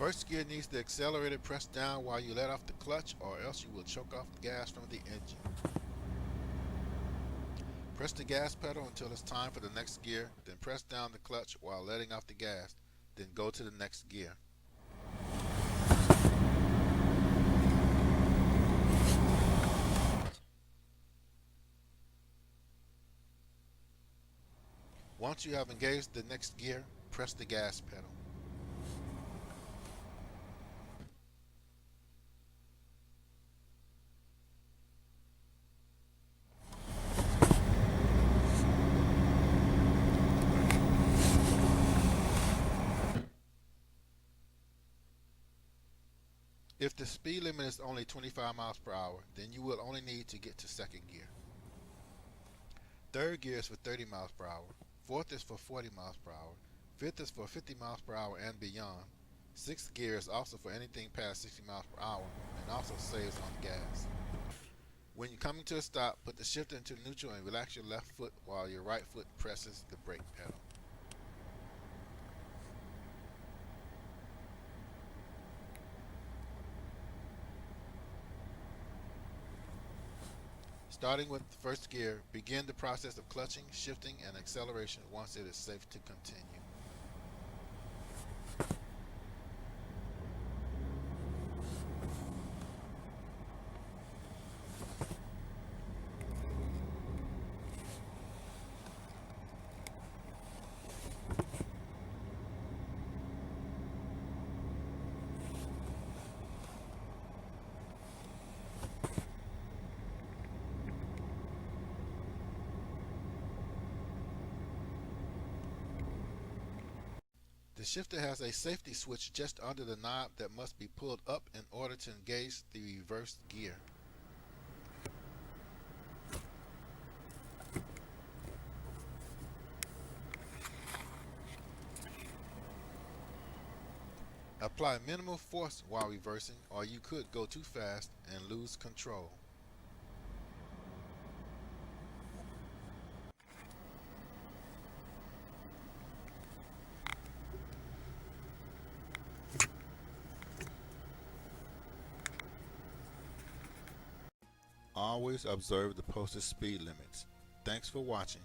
First gear needs the accelerator pressed down while you let off the clutch, or else you will choke off the gas from the engine. Press the gas pedal until it's time for the next gear, then press down the clutch while letting off the gas, then go to the next gear. Once you have engaged the next gear, press the gas pedal. If the speed limit is only 25 miles per hour, then you will only need to get to second gear. Third gear is for 30 miles per hour. Fourth is for 40 miles per hour. Fifth is for 50 miles per hour and beyond. Sixth gear is also for anything past 60 miles per hour and also saves on the gas. When you're coming to a stop, put the shifter into neutral and relax your left foot while your right foot presses the brake pedal. Starting with first gear, begin the process of clutching, shifting, and acceleration once it is safe to continue. The shifter has a safety switch just under the knob that must be pulled up in order to engage the reverse gear. Apply minimal force while reversing, or you could go too fast and lose control. Always observe the posted speed limits. Thanks for watching.